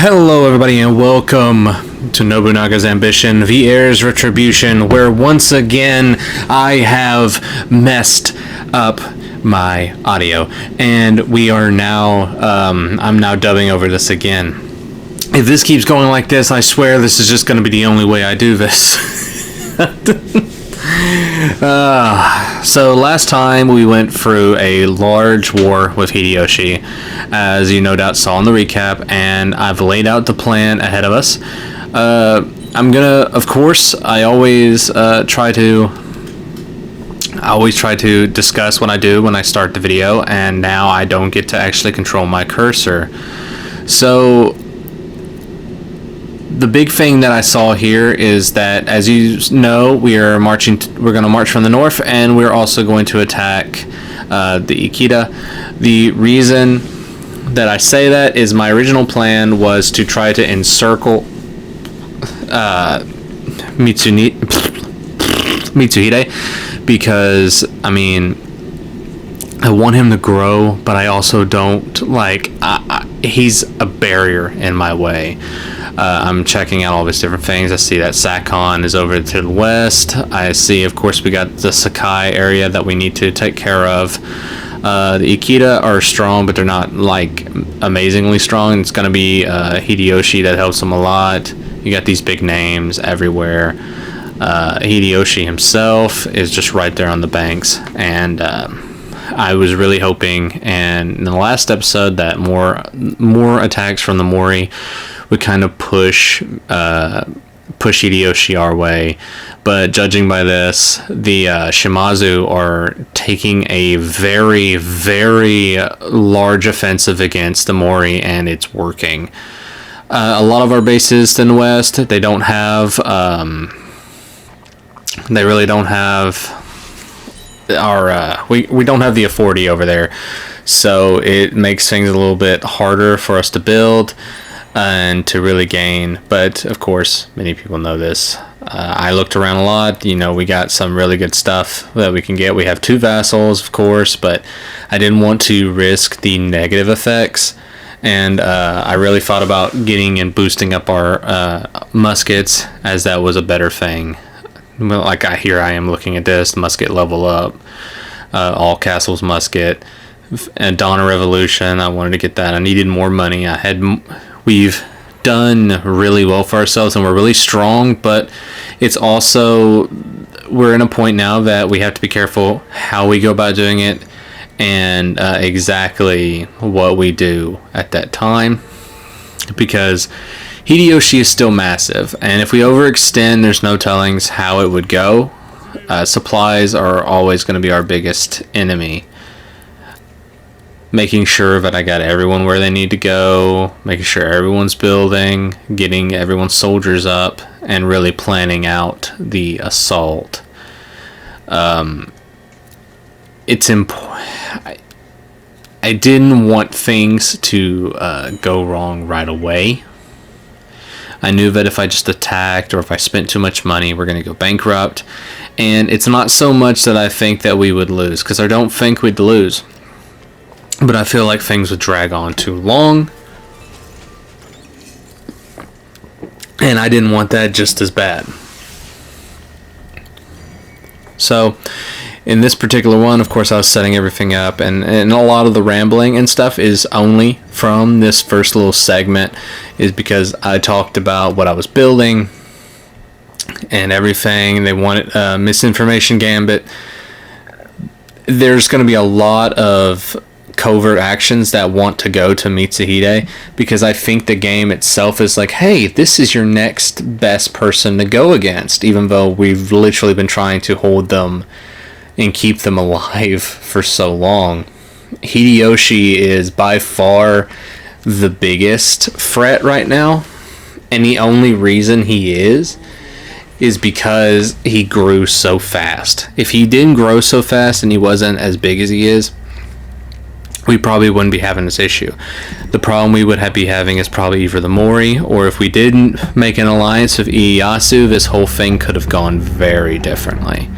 Hello everybody and welcome to Nobunaga's Ambition, the Heir's Retribution, where once again I have messed up my audio, and we are now, I'm now dubbing over this again. If this keeps going like this, I swear this is just going to be the only way I do this. So last time we went through a large war with Hideyoshi, as you no doubt saw in the recap, and I've laid out the plan ahead of us. I'm gonna, of course, I always try to discuss what I do when I start the video, and now I don't get to actually control my cursor. So the big thing that I saw here is that, as you know, we're going to march from the north, and we're also going to attack the Ikeda. The reason that I say that is my original plan was to try to encircle Mitsuhide, because, I mean, I want him to grow, but I also don't, like, he's a barrier in my way. I'm checking out all these different things. I see that Sakon is over to the west. I see, of course, we got the Sakai area that we need to take care of. The Ikeda are strong, but they're not, like, amazingly strong. It's going to be Hideyoshi that helps them a lot. You got these big names everywhere. Hideyoshi himself is just right there on the banks, and I was really hoping, and in the last episode, that more attacks from the Mori would kind of push Hideyoshi our way. But judging by this, the Shimazu are taking a very, very large offensive against the Mori, and it's working. A lot of our bases in the west, they don't have, they really don't have our, we don't have the authority over there, so it makes things a little bit harder for us to build and to really gain. But of course, many people know this. I looked around a lot. You know, we got some really good stuff that we can get. We have 2 vassals, of course, but I didn't want to risk the negative effects, and I really thought about getting and boosting up our muskets, as that was a better thing. Well, like, here I am looking at this musket level up, all castles musket, and Dawn of Revolution. I wanted to get that. I needed more money. We've done really well for ourselves, and we're really strong, but it's also, we're in a point now that we have to be careful how we go about doing it, and exactly what we do at that time, because Hideyoshi is still massive, and if we overextend, there's no telling how it would go. Supplies are always going to be our biggest enemy. Making sure that I got everyone where they need to go, making sure everyone's building, getting everyone's soldiers up, and really planning out the assault. It's important. I didn't want things to go wrong right away. I knew that if I just attacked, or if I spent too much money, we're going to go bankrupt. And it's not so much that I think that we would lose, because I don't think we'd lose. But I feel like things would drag on too long, and I didn't want that just as bad. So in this particular one, of course, I was setting everything up, and a lot of the rambling and stuff is only from this first little segment, is because I talked about what I was building and everything. They wanted misinformation gambit. There's going to be a lot of covert actions that want to go to Mitsuhide, because I think the game itself is like, hey, this is your next best person to go against, even though we've literally been trying to hold them and keep them alive for so long. Hideyoshi is by far the biggest threat right now, and the only reason he is because he grew so fast. If he didn't grow so fast and he wasn't as big as he is, we probably wouldn't be having this issue. The problem we would be having is probably either the Mori, or if we didn't make an alliance with Ieyasu, this whole thing could have gone very differently.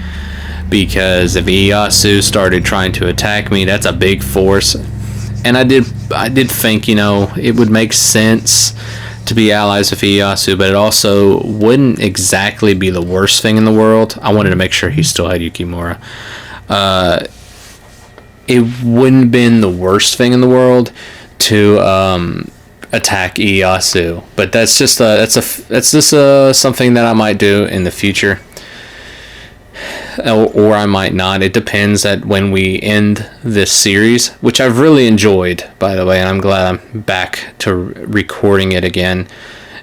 Because if Ieyasu started trying to attack me, that's a big force. And I did think, it would make sense to be allies with Ieyasu, but it also wouldn't exactly be the worst thing in the world. I wanted to make sure he still had Yukimura. It wouldn't have been the worst thing in the world to attack Ieyasu, but that's just something that I might do in the future, or I might not. It depends at when we end this series, which I've really enjoyed, by the way, and I'm glad I'm back to recording it again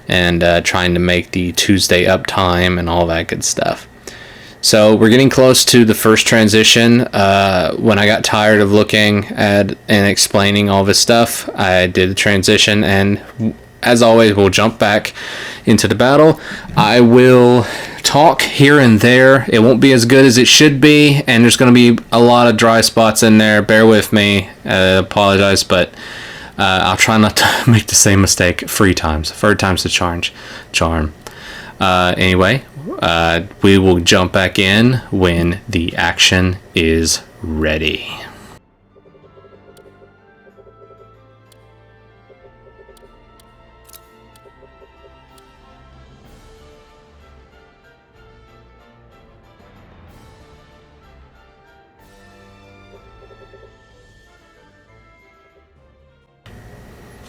and trying to make the Tuesday uptime and all that good stuff. So we're getting close to the first transition. When I got tired of looking at and explaining all this stuff, I did the transition, and as always, we'll jump back into the battle. I will talk here and there. It won't be as good as it should be, and there's going to be a lot of dry spots in there. Bear with me. Apologize, but I'll try not to make the same mistake 3 times. 3rd time's the charm. Anyway, we will jump back in when the action is ready.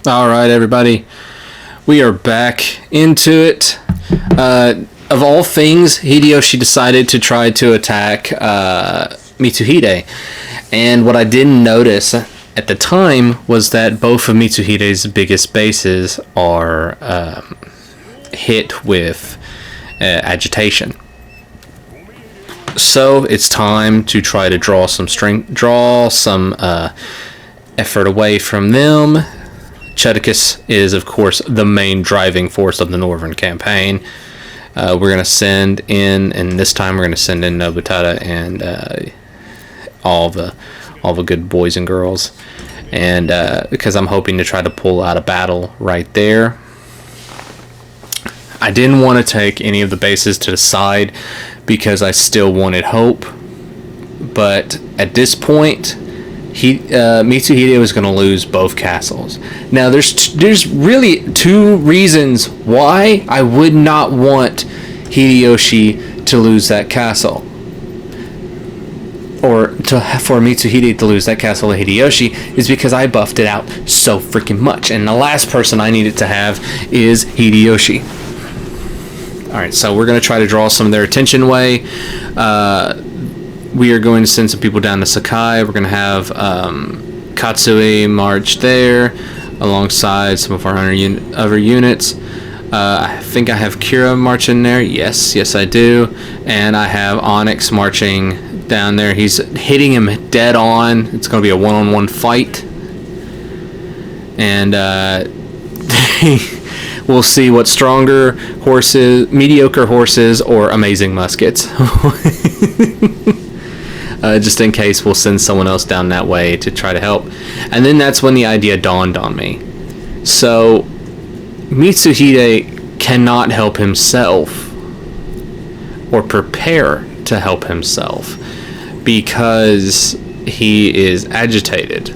Alright, everybody, we are back into it. Of all things, Hideyoshi decided to try to attack Mitsuhide, and what I didn't notice at the time was that both of Mitsuhide's biggest bases are hit with agitation. So it's time to try to draw some effort away from them. Chedicus is, of course, the main driving force of the Northern Campaign. We're going to send in, and this time we're going to send in Nobunaga and all the good boys and girls, and because I'm hoping to try to pull out a battle right there. I didn't want to take any of the bases to the side because I still wanted hope, but at this point, Mitsuhide was going to lose both castles. Now, there's really 2 reasons why I would not want Hideyoshi to lose that castle, or for Mitsuhide to lose that castle to Hideyoshi, is because I buffed it out so freaking much, and the last person I needed to have is Hideyoshi. Alright, so we're going to try to draw some of their attention away. We are going to send some people down to Sakai. We're going to have Katsui march there alongside some of our other units. I think I have Kira marching there. Yes, I do. And I have Onyx marching down there. He's hitting him dead on. It's going to be a one-on-one fight. And we'll see what's stronger, mediocre horses, or amazing muskets. Just in case, we'll send someone else down that way to try to help. And then that's when the idea dawned on me. So, Mitsuhide cannot help himself, or prepare to help himself, because he is agitated.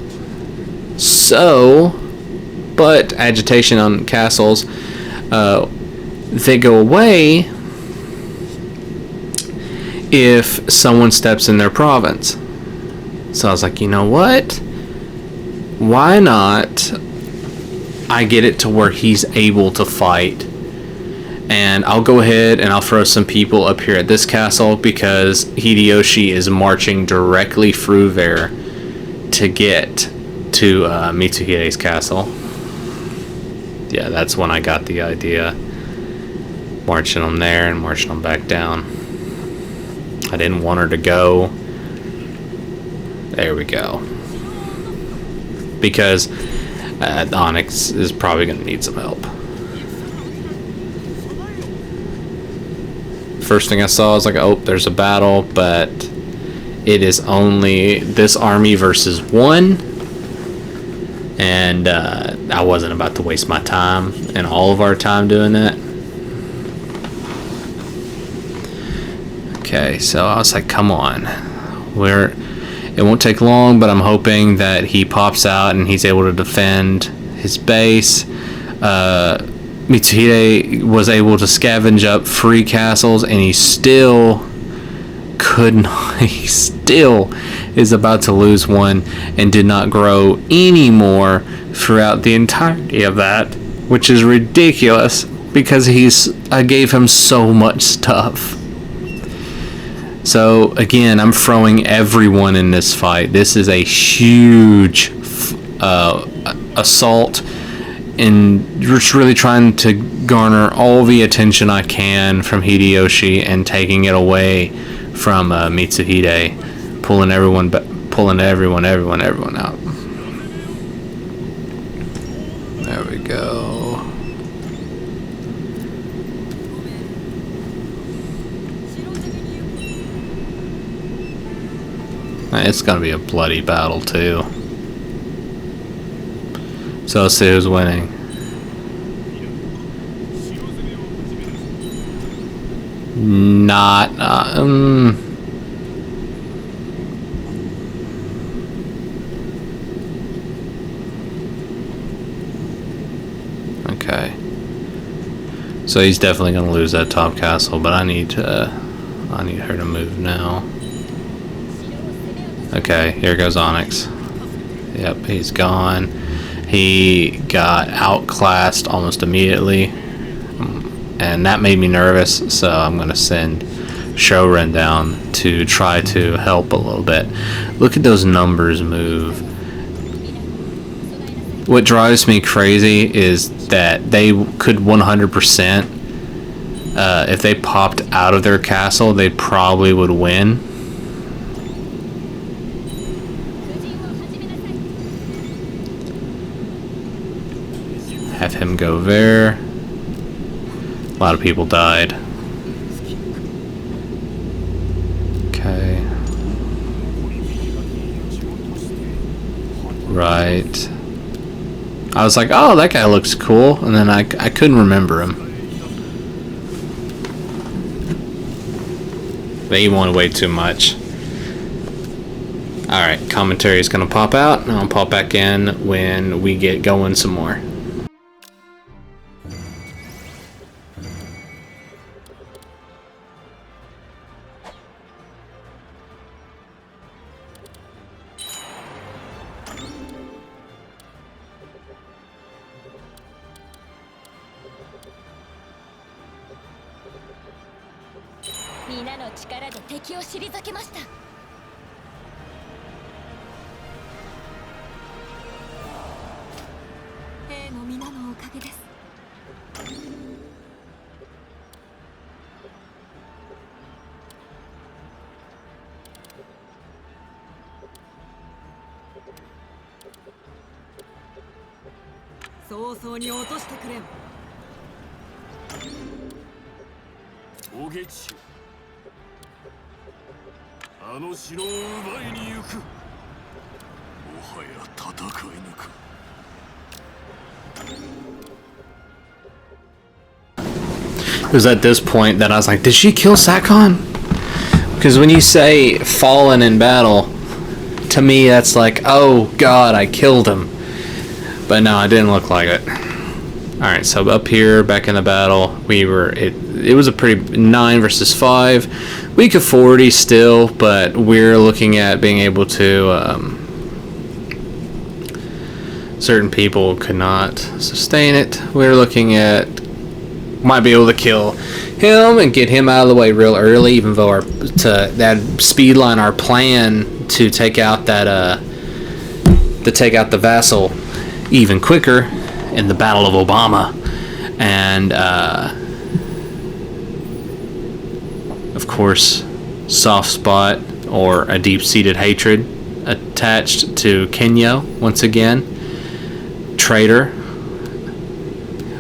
So, but agitation on castles, they go away if someone steps in their province. So I was like, you know what? Why not I get it to where he's able to fight, and I'll go ahead and I'll throw some people up here at this castle, because Hideyoshi is marching directly through there to get to Mitsuhide's castle. Yeah, that's when I got the idea. Marching them there and marching them back down. I didn't want her to go. There we go. Because Onyx is probably going to need some help. First thing I saw was like, oh, there's a battle, but it is only this army versus one. And I wasn't about to waste my time and all of our time doing that. Okay, so I was like, come on. It won't take long, but I'm hoping that he pops out and he's able to defend his base. Mitsuhide was able to scavenge up free castles, and he still could not. He still is about to lose one and did not grow any more throughout the entirety of that, which is ridiculous because I gave him so much stuff. So again, I'm throwing everyone in this fight. This is a huge assault, and just really trying to garner all the attention I can from Hideyoshi and taking it away from Mitsuhide, pulling everyone out. There we go. It's gonna be a bloody battle too. So let's see who's winning. Not okay. So he's definitely gonna lose that top castle, but I need her to move now. Okay, here goes Onyx. Yep, he's gone. He got outclassed almost immediately, and that made me nervous, so I'm going to send Shorin down to try to help a little bit. Look at those numbers move. What drives me crazy is that they could 100%, if they popped out of their castle, they probably would win. Have him go there. A lot of people died. Okay. Right. I was like, oh, that guy looks cool, and then I couldn't remember him. But he wanted way too much. Alright, commentary is going to pop out, and I'll pop back in when we get going some more. It was at this point that I was like, did she kill Satcon? Because when you say fallen in battle, to me that's like, oh god, I killed him. But no, it didn't look like it. Alright, so up here, back in the battle, it was a pretty 9 versus 5. We could 40 still, but we're looking at being able to, certain people could not sustain it. We're looking at, might be able to kill him and get him out of the way real early, even though that speed line, our plan to take out that to take out the vassal even quicker in the Battle of Obama. And of course, soft spot or a deep-seated hatred attached to Kenya once again. Traitor.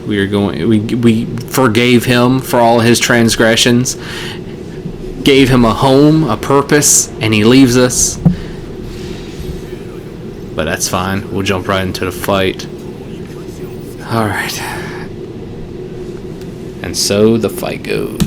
We forgave him for all his transgressions, gave him a home, a purpose, and he leaves us. But that's fine. We'll jump right into the fight. Alright. And so the fight goes.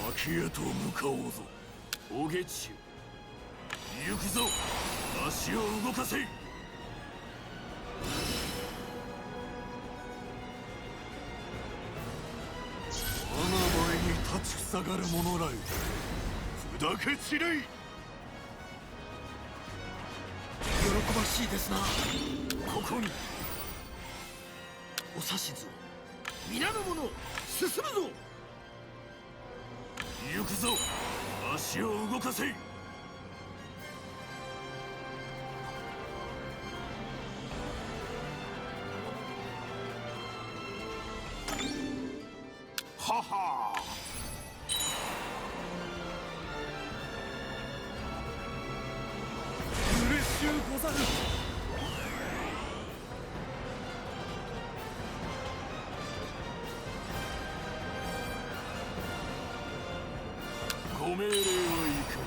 秋へと向かおうぞ。おげちよ、行くぞ。足を動かせ。我が前に立ちふさがる者らよ、砕け散れい。喜ばしいですな。ここにお指図を。皆の者、進むぞ。行くぞ。足を動かせ。はは嬉しゅうござる。ご命令はいかに。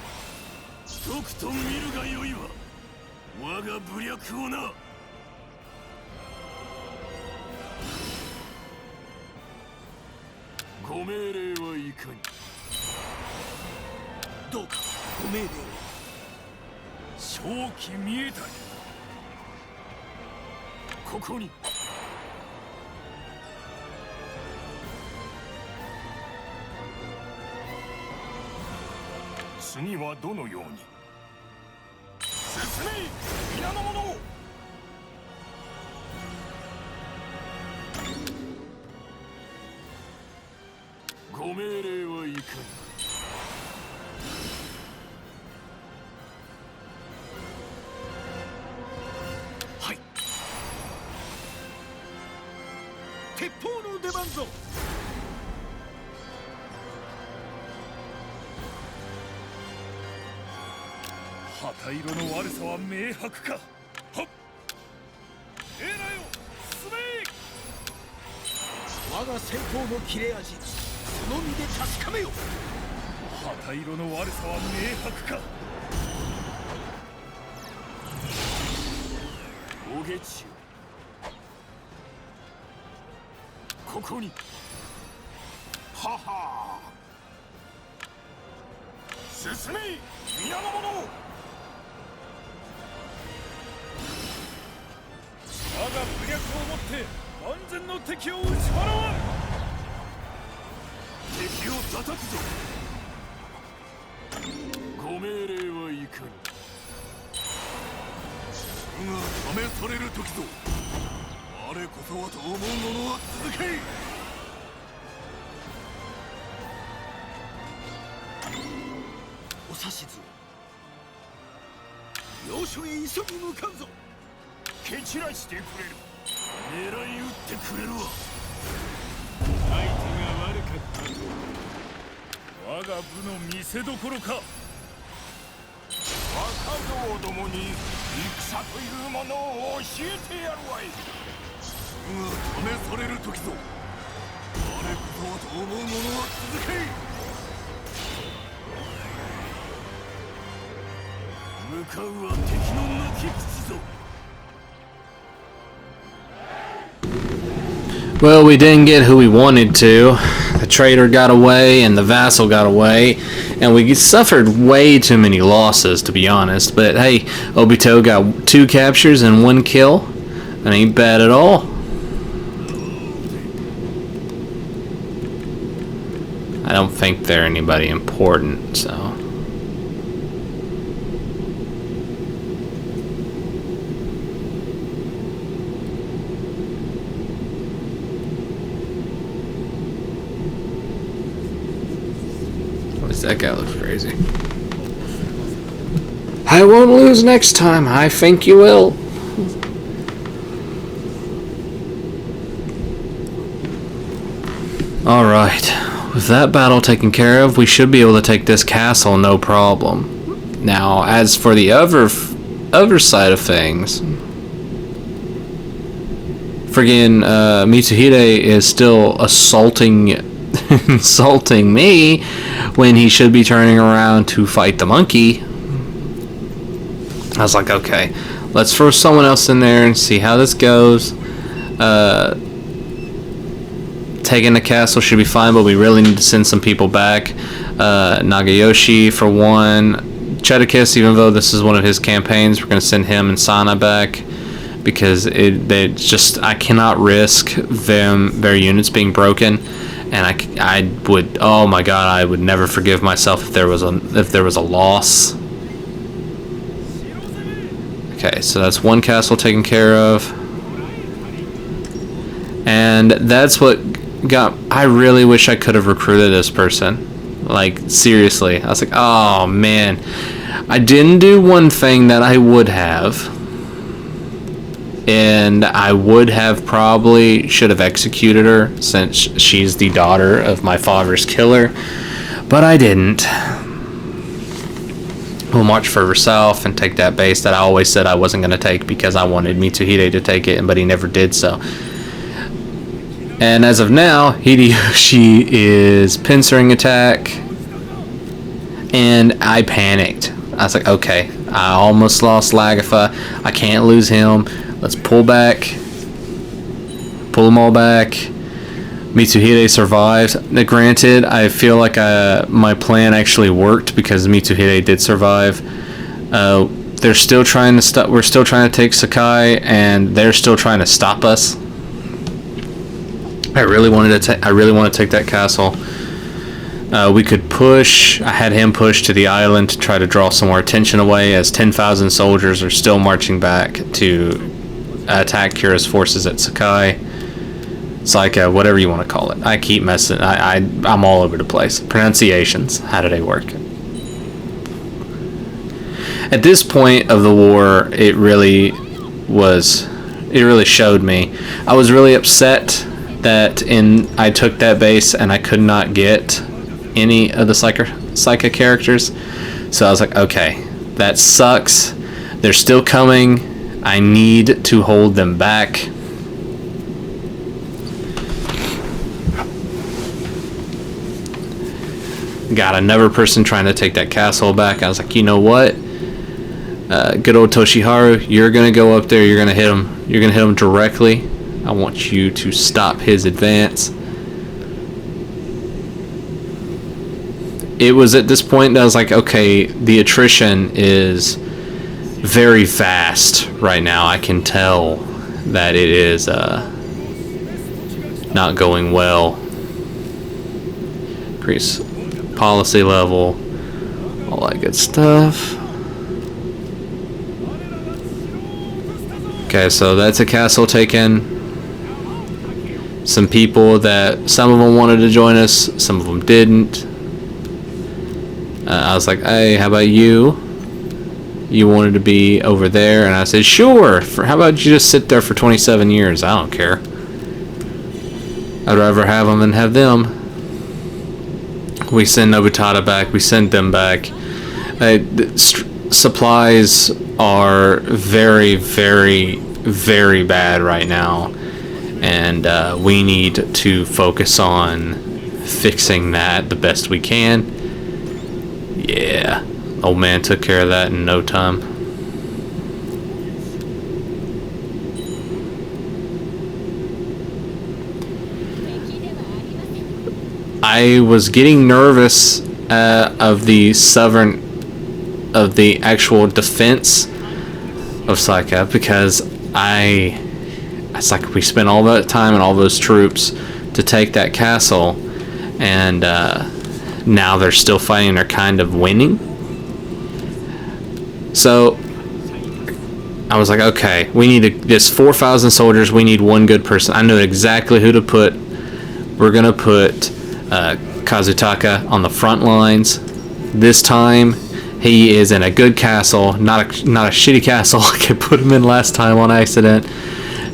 とくと見るがよいわ、我が武略をな。ご命令はいかに。どうかご命令を。正気見えたり。ここに。次はどのように。進め、皆の者。ご命令はいかに。はい。鉄砲の出番ぞ。旗色の悪さは明白か。はっ。えらよ、進め。我が戦法の切れ味、その身で確かめよ。旗色の悪さは明白か。おげちよ、ここに。はは進め、皆の者。我が武略をもって万全の敵を打ち払わん。敵を叩くぞ。ご命令はいかに。主が試される時ぞ。我こそはと思う者は続け。お指図を。要所へ急ぎ向かうぞ。蹴散らしてくれる。狙い撃ってくれるわ。相手が悪かったと。我が部の見せどころか。若造どもに戦というものを教えてやるわい。主が試される時ぞ。我こそはと思う者は続け。向かうは敵の泣き口ぞ。Well, we didn't get who we wanted to. The traitor got away and the vassal got away, and we suffered way too many losses, to be honest. But hey, Obito got 2 captures and 1 kill. That ain't bad at all. I don't think they're anybody important, so... That guy looks crazy. I won't lose next time. I think you will. Alright. With that battle taken care of, we should be able to take this castle no problem. Now, as for the other side of things... Friggin' Mitsuhide is still insulting me when he should be turning around to fight the monkey. I was like, okay, let's throw someone else in there and see how this goes. Taking the castle should be fine, but we really need to send some people back. Nagayoshi for 1. Cheticus, even though this is one of his campaigns, we're going to send him and Sana back because I cannot risk their units being broken, and I would, oh my god, I would never forgive myself if there was a loss. Okay, so that's 1 castle taken care of. And that's what I really wish I could have recruited this person. Like, seriously. I was like, oh man. I didn't do one thing that I would have. And I would have should have executed her, since she's the daughter of my father's killer. But I didn't. We'll march further south and take that base that I always said I wasn't going to take because I wanted Mitsuhide to take it, but he never did so. And as of now, Hideyoshi is pincering attack, and I panicked. I was like, okay, I almost lost Lagatha. I can't lose him. Let's pull back. Pull them all back. Mitsuhide survived. Now, granted, I feel like my plan actually worked because Mitsuhide did survive. They're still trying to stop. We're still trying to take Sakai, and they're still trying to stop us. I really want to take that castle. We could push. I had him push to the island to try to draw some more attention away, as 10,000 soldiers are still marching back to attack Kira's forces at Sakai. It's like whatever you want to call it. I keep messing. I'm all over the place. Pronunciations. How do they work? At this point of the war, it really showed me. I was really upset that I took that base and I could not get any of the Psycha characters. So I was like, okay, that sucks. They're still coming. I need to hold them back. Got another person trying to take that castle back. I was like, you know what? Good old Toshiharu, you're gonna go up there. You're gonna hit him. You're gonna hit him directly. I want you to stop his advance. It was at this point that I was like, okay, the attrition is very fast right now. I can tell that it is not going well. Increase policy level, all that good stuff. Okay, so that's a castle taken. Some people that some of them wanted to join us, some of them didn't. I was like, hey, how about you? You wanted to be over there, and I said, sure. How about you just sit there for 27 years? I don't care. I'd rather have them than have them. We send Nobunaga back. We send them back. Supplies are very, very, very bad right now, and we need to focus on fixing that the best we can. Yeah, old man took care of that in no time. I was getting nervous of the actual defense of Psycha, because it's like we spent all that time and all those troops to take that castle, and now they're still fighting. They're kind of winning. So I was like, okay, we need this 4,000 soldiers. We need one good person. I know exactly who to put. We're gonna put Kazutaka on the front lines. This time he is in a good castle, not a shitty castle I could put him in last time on accident,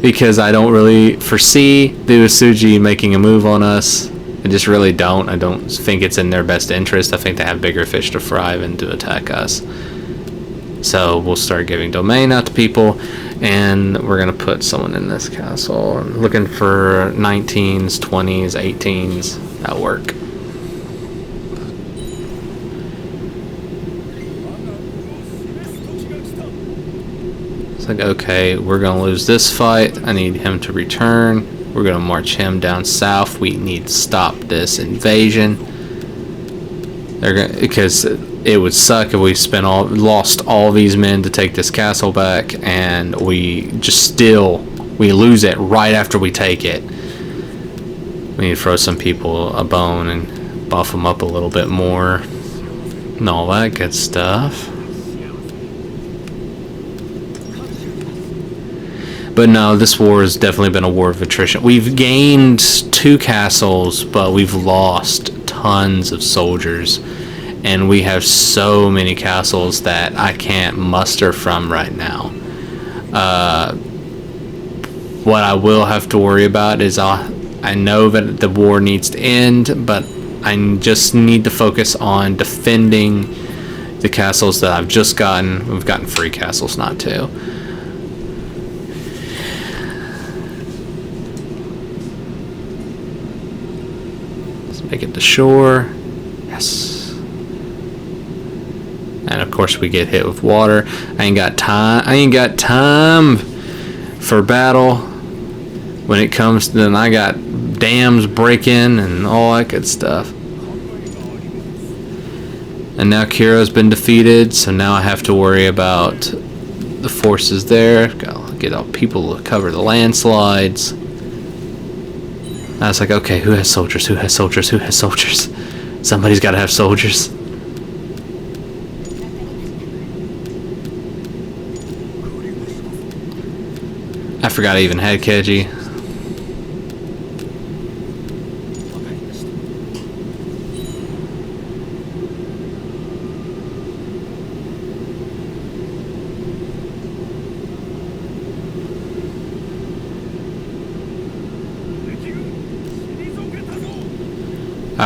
because I don't really foresee the Usuji making a move on us. I just really don't. I don't think it's in their best interest. I think they have bigger fish to fry than to attack us. So we'll start giving domain out to people, and we're gonna put someone in this castle. I'm looking for 19s, 20s, 18s. That'll work. It's like, okay, we're gonna lose this fight. I need him to return. We're gonna march him down south. We need to stop this invasion. They're gonna, because it would suck if we lost all these men to take this castle back, and we lose it right after we take it. We need to throw some people a bone and buff them up a little bit more and all that good stuff. But no, this war has definitely been a war of attrition. We've gained 2 castles, but we've lost tons of soldiers. And we have so many castles that I can't muster from right now. What I will have to worry about is I know that the war needs to end, but I just need to focus on defending the castles that I've just gotten. We've gotten 3 castles, not 2. Make it to shore. Yes. And of course we get hit with water. I ain't got time for battle. When it comes to, then I got dams breaking and all that good stuff. And now Kiro's been defeated, so now I have to worry about the forces there. Gotta get all people to cover the landslides. I was like, okay, who has soldiers? Who has soldiers? Who has soldiers? Somebody's got to have soldiers. I forgot I even had Keiji.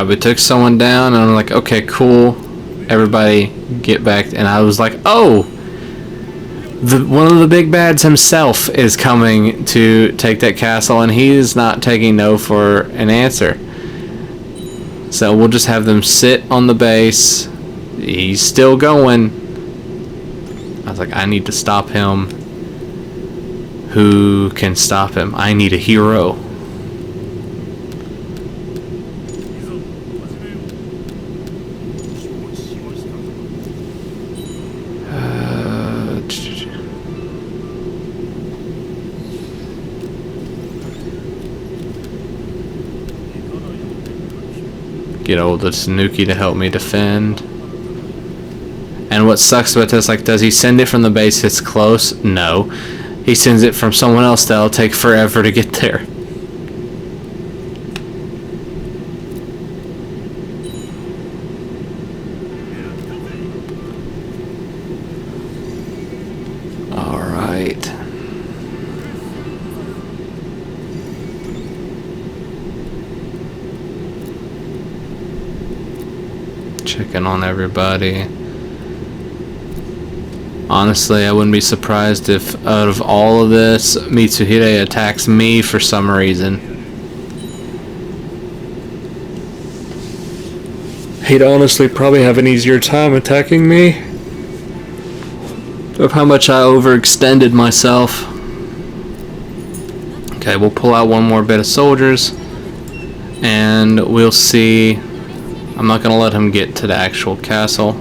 We took someone down, and I'm like, okay, cool. Everybody get back. And I was like, oh, one of the big bads himself is coming to take that castle, and he's not taking no for an answer. So we'll just have them sit on the base. He's still going. I was like, I need to stop him. Who can stop him? I need a hero. Get old Tsunuki to help me defend. And what sucks about this, like, does he send it from the base that's close? No. He sends it from someone else that'll take forever to get there. Alright. Checking on everybody. Honestly, I wouldn't be surprised if out of all of this, Mitsuhide attacks me for some reason. He'd honestly probably have an easier time attacking me of how much I overextended myself. Okay, we'll pull out one more bit of soldiers and we'll see. I'm not going to let him get to the actual castle.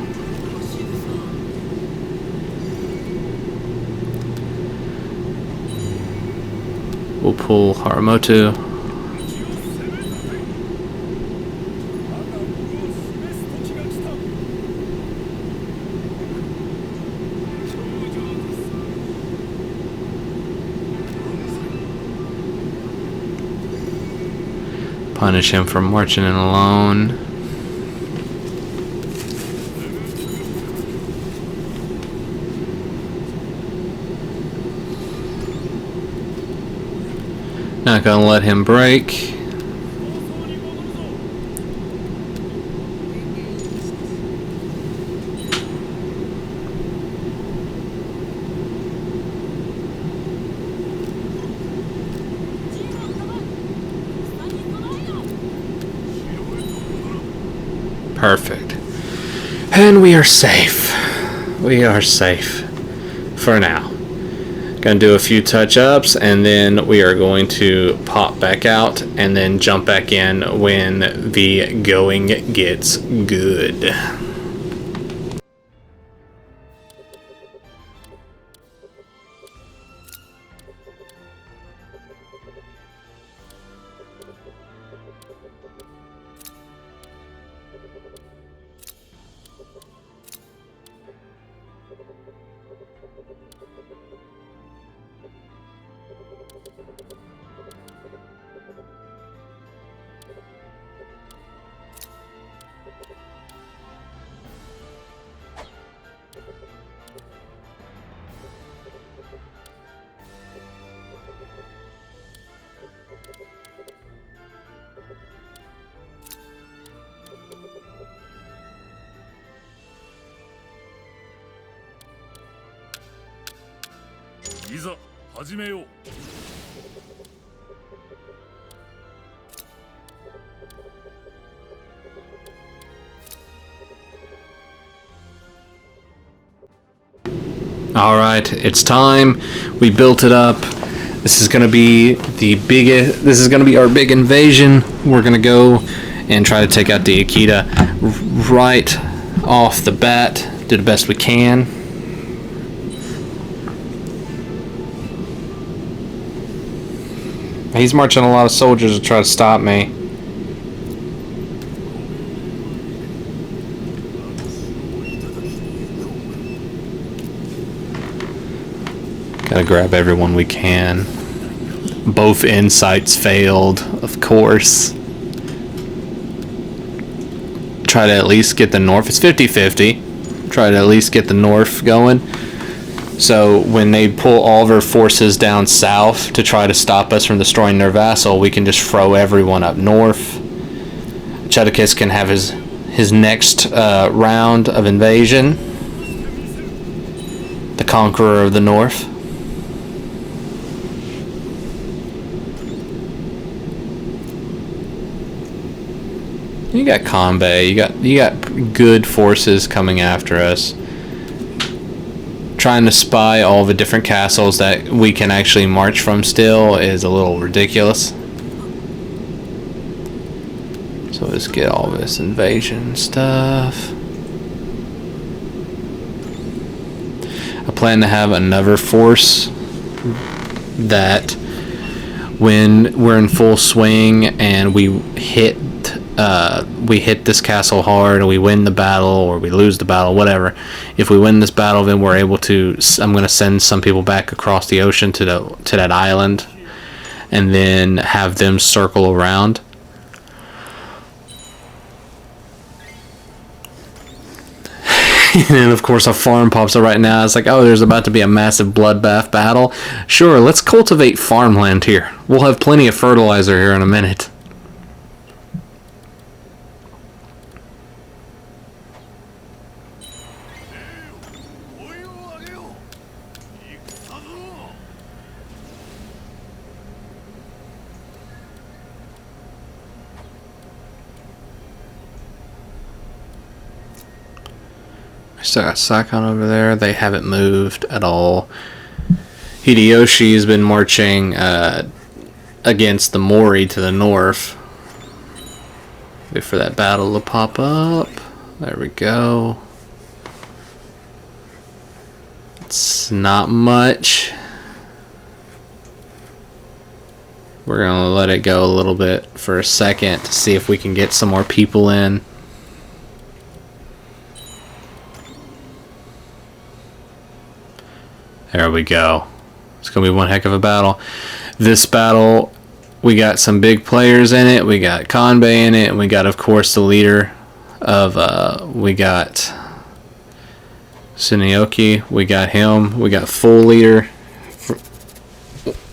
We'll pull Haramoto. Punish him for marching in alone. Not gonna let him break. Perfect. And we are safe. We are safe. For now. Gonna do a few touch-ups, and then we are going to pop back out and then jump back in when the going gets good. Alright, it's time. We built it up. This is gonna be the biggest. This is gonna be our big invasion. We're gonna go and try to take out the Akita right off the bat. Do the best we can. He's marching a lot of soldiers to try to stop me. Gotta grab everyone we can. Both insights failed, of course. Try to at least get the north. It's 50-50. Try to at least get the north going. So when they pull all of our forces down south to try to stop us from destroying their vassal, we can just throw everyone up north. Chedicus can have his next round of invasion. The conqueror of the north. You got Kanbei, you got good forces coming after us. Trying to spy all the different castles that we can actually march from still is a little ridiculous. So let's get all this invasion stuff. I plan to have another force that when we're in full swing and we hit this castle hard and we win the battle or we lose the battle, whatever. If we win this battle, then we're able to. I'm going to send some people back across the ocean to that island, and then have them circle around. And then of course a farm pops up right now. It's like, oh, there's about to be a massive bloodbath battle. Sure, let's cultivate farmland here. We'll have plenty of fertilizer here in a minute. Still got Sakon over there. They haven't moved at all. Hideyoshi's been marching against the Mori to the north. Wait for that battle to pop up. There we go. It's not much. We're going to let it go a little bit for a second to see if we can get some more people in. There we go. It's going to be one heck of a battle. This battle, we got some big players in it. We got Kanbei in it. And we got, of course, the leader of, we got Tsuneyoki. We got him. We got full leader.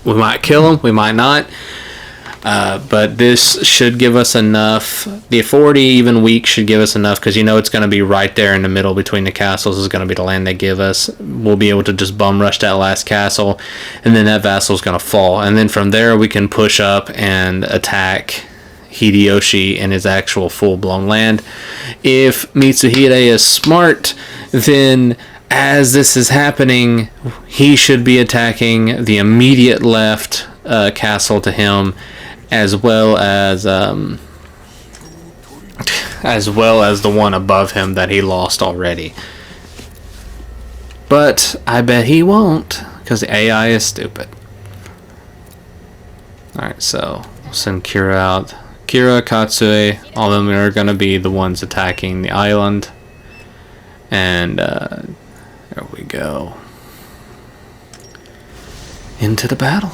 We might kill him. We might not. But this should give us enough. The 40 even weak should give us enough, because you know it's going to be right there in the middle between the castles is going to be the land they give us. We'll be able to just bum rush that last castle, and then that vassal is going to fall. And then from there we can push up and attack Hideyoshi in his actual full-blown land. If Mitsuhide is smart, then as this is happening, he should be attacking the immediate left castle to him, as well as the one above him that he lost already. But I bet he won't, because the AI is stupid. Alright, so we'll send Kira out. Kira, Katsue, all of them are going to be the ones attacking the island. And there we go. Into the battle.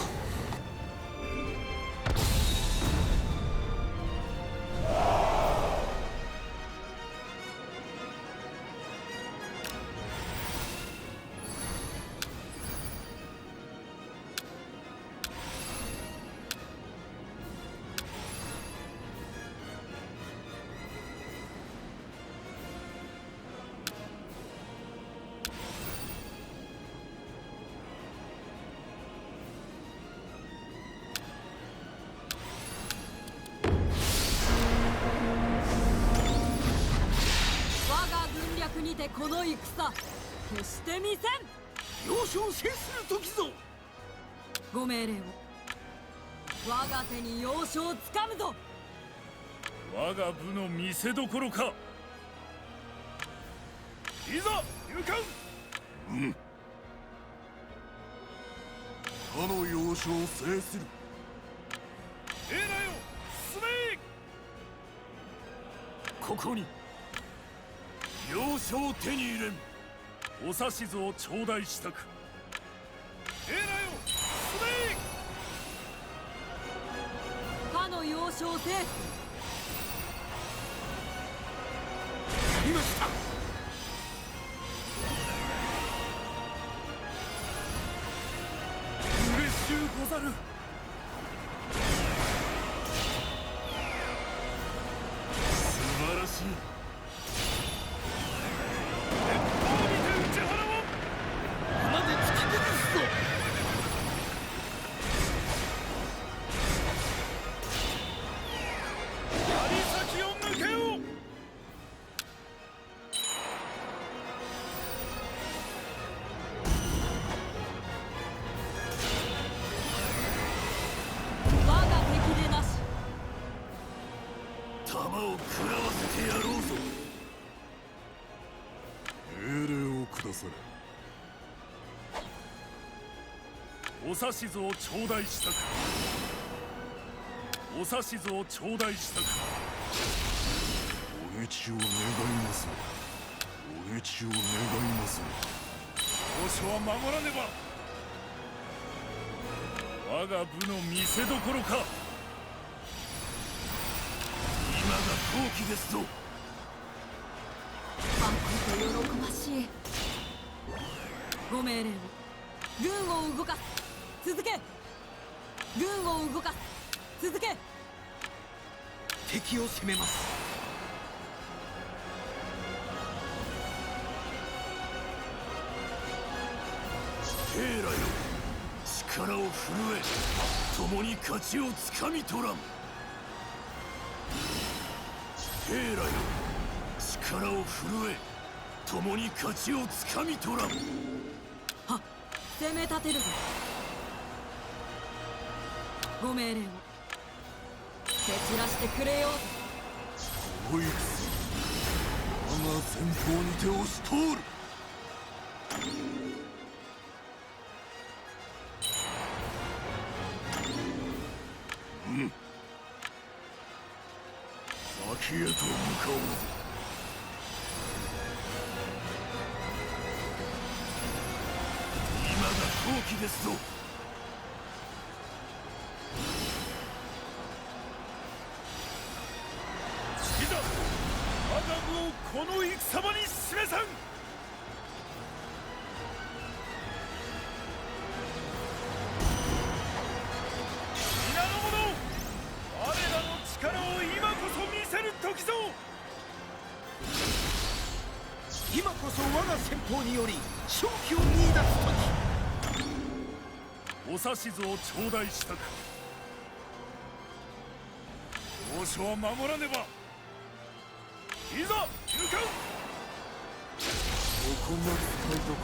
こが使いどこ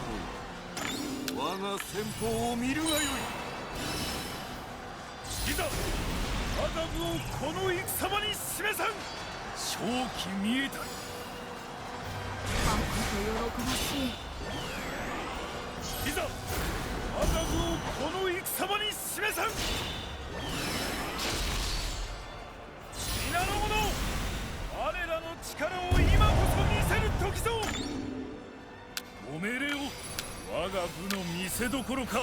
ろ。我が戦法を見るがよい。いざ我が部をこの戦場に示さん。正気見えたり。まこと喜ばしい。いざ我が部をこの戦場に示さん。皆の者、我らの力を今こそ見せる時ぞ。ご命令を我が部の見せどころか。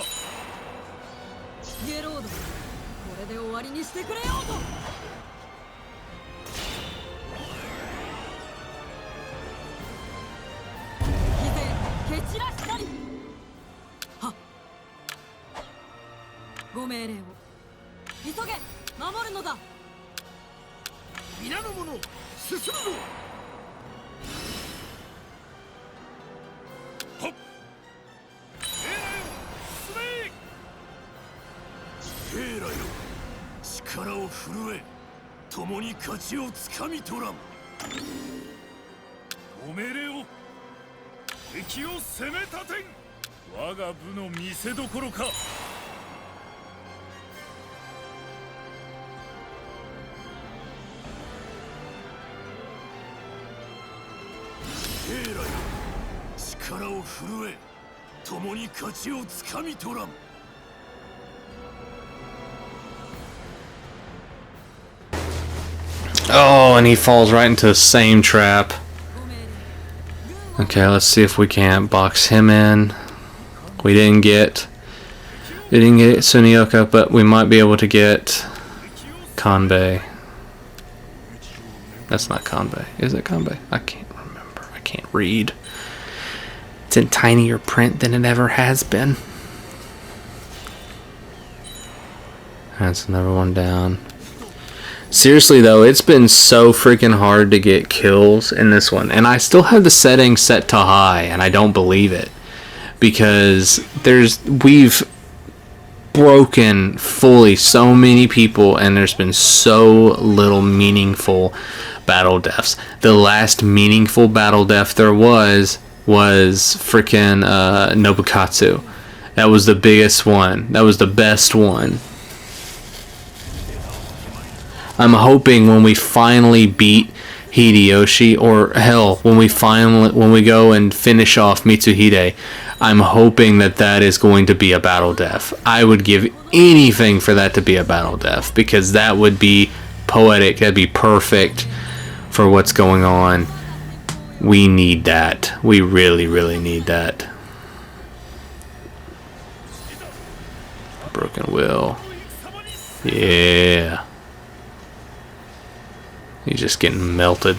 ゲロード、これで終わりにしてくれようと。騎勢蹴散らしたり。はっ、ご命令を急げ守るのだ。皆の者、進むぞ。はっ、兵らよ、力を震え、共に勝ちをつかみ取らん。ご命令を、敵を攻め立てん。我が部の見せどころか。兵らよ、力を震え、共に勝ちをつかみ取らん。Oh, and he falls right into the same trap. Okay, let's see if we can't box him in. We didn't get Sunioka, but we might be able to get Kanbei. That's not Kanbei. Is it Kanbei? I can't remember. I can't read. It's in tinier print than it ever has been. That's another one down. Seriously though, it's been so freaking hard to get kills in this one, and I still have the settings set to high, and I don't believe it, because we've broken fully so many people, and there's been so little meaningful battle deaths. The last meaningful battle death there was freaking Nobukatsu. That was the biggest one. That was the best one. I'm hoping when we finally beat Hideyoshi, or hell, when we go and finish off Mitsuhide, I'm hoping that is going to be a battle death. I would give anything for that to be a battle death, because that would be poetic. That'd be perfect for what's going on. We need that. We really, really need that. Broken will. Yeah. He's just getting melted.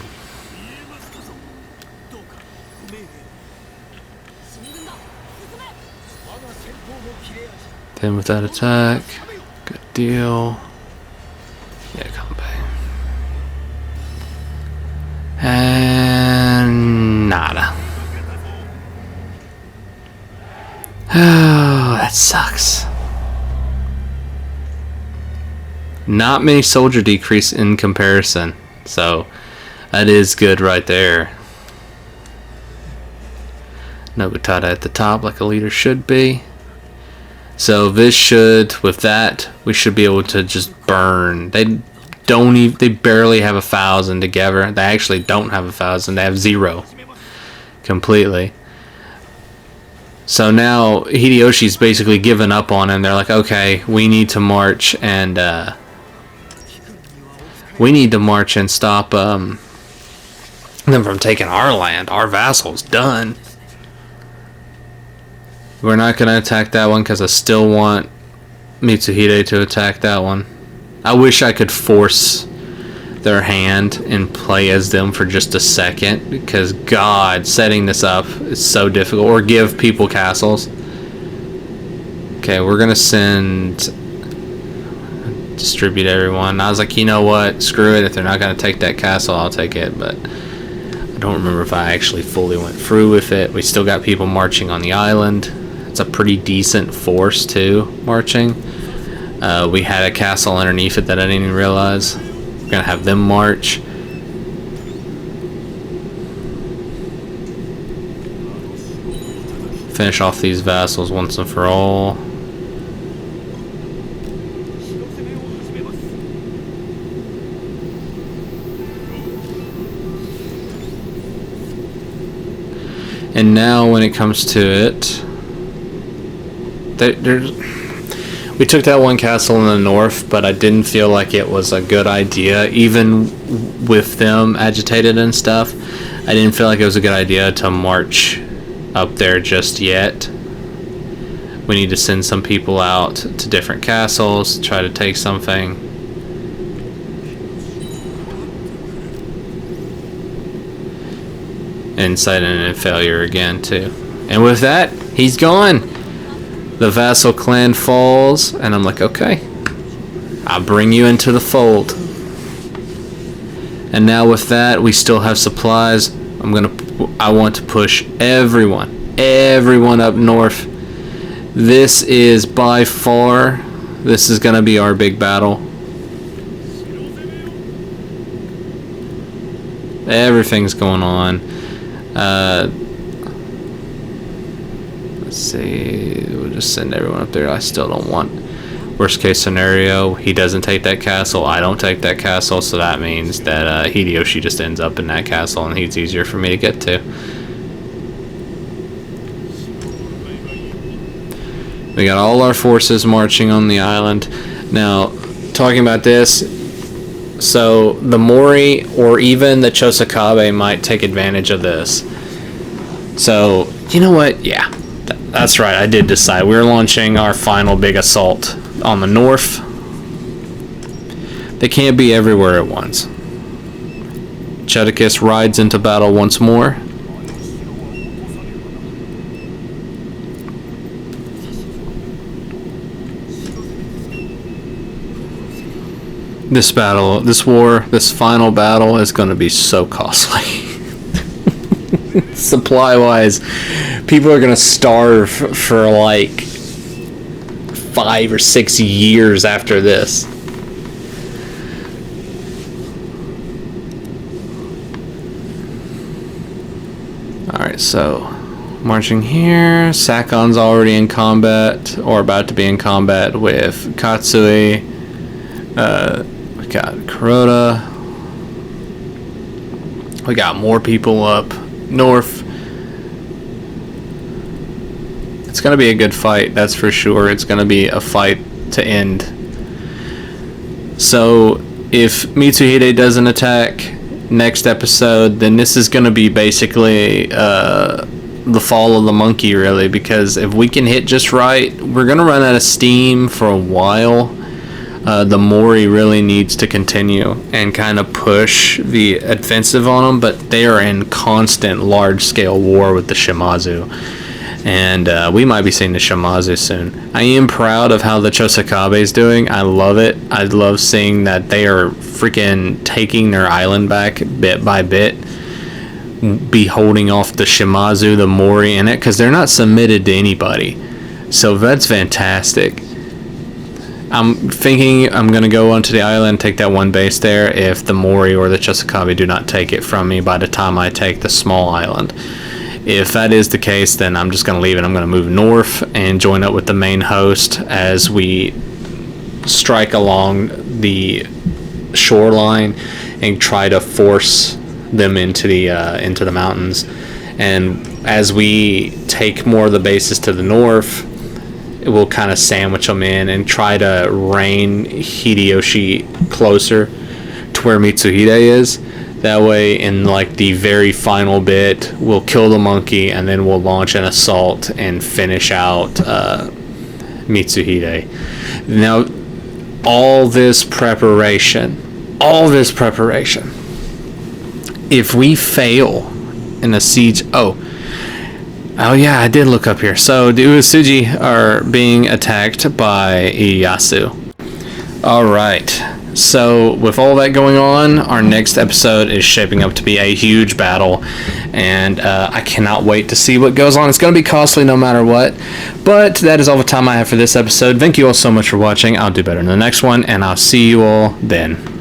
Then with that attack, good deal. Yeah, Kanbei. And nada. Oh, that sucks. Not many soldier decrease in comparison. So, that is good right there. Nobunaga at the top like a leader should be. So this should, with that, we should be able to just burn. They barely have 1,000 together. They actually don't have 1,000. They have 0 completely. So now Hideyoshi's basically given up on him. They're like, okay, we need to march and stop them from taking our land. Our vassal's done. We're not going to attack that one because I still want Mitsuhide to attack that one. I wish I could force their hand and play as them for just a second, because God, setting this up is so difficult. Or give people castles. Okay, we're going to distribute everyone. I was like, you know what, screw it. If they're not going to take that castle, I'll take it. But I don't remember if I actually fully went through with it. We still got people marching on the island. It's a pretty decent force too, marching. We had a castle underneath it that I didn't even realize. We're gonna have them march. Finish off these vassals once and for all. And now when it comes to it, we took that one castle in the north, but I didn't feel like it was a good idea, even with them agitated and stuff. I didn't feel like it was a good idea to march up there just yet. We need to send some people out to different castles, try to take something. Insight and failure again too. And with that, he's gone. The vassal clan falls, and I'm like, okay, I'll bring you into the fold. And now with that, we still have supplies. I want to push everyone up north. This is by far, this is gonna be our big battle. Everything's going on. Let's see, we'll just send everyone up there. I still don't want, worst case scenario, he doesn't take that castle, I don't take that castle, so that means that Hideyoshi just ends up in that castle and he's easier for me to get to. We got all our forces marching on the island. Now, talking about this, so the Mori or even the Chosakabe might take advantage of this. So, you know what? Yeah, that's right. I did decide. We're launching our final big assault on the north. They can't be everywhere at once. Chedicus rides into battle once more. This battle, this war, this final battle is going to be so costly. Supply-wise, people are going to starve for like 5 or 6 years after this. Alright, so marching here. Sakon's already in combat, or about to be in combat with Katsui. We got Kuroda. We got more people up north. It's going to be a good fight, that's for sure. It's going to be a fight to end. So if Mitsuhide doesn't attack next episode, then this is going to be basically the fall of the monkey, really, because if we can hit just right, we're going to run out of steam for a while. The Mori really needs to continue and kind of push the offensive on them, but they are in constant large-scale war with the Shimazu. And we might be seeing the Shimazu soon. I am proud of how the Chosakabe is doing. I love it. I love seeing that they are freaking taking their island back bit by bit. Be holding off the Shimazu, the Mori in it, because they're not submitted to anybody. So that's fantastic. I'm thinking I'm going to go onto the island, take that one base there, if the Mori or the Chosakabe do not take it from me by the time I take the small island. If that is the case, then I'm just going to leave it. I'm going to move north and join up with the main host as we strike along the shoreline and try to force them into the mountains. And as we take more of the bases to the north, we'll kind of sandwich them in and try to rein Hideyoshi closer to where Mitsuhide is. That way, in like the very final bit, we'll kill the monkey and then we'll launch an assault and finish out Mitsuhide. Now, all this preparation, if we fail in a siege, oh yeah, I did look up here. So the Uesugi are being attacked by Ieyasu. Alright, so with all that going on, our next episode is shaping up to be a huge battle, and I cannot wait to see what goes on. It's going to be costly no matter what, but that is all the time I have for this episode. Thank you all so much for watching. I'll do better in the next one, and I'll see you all then.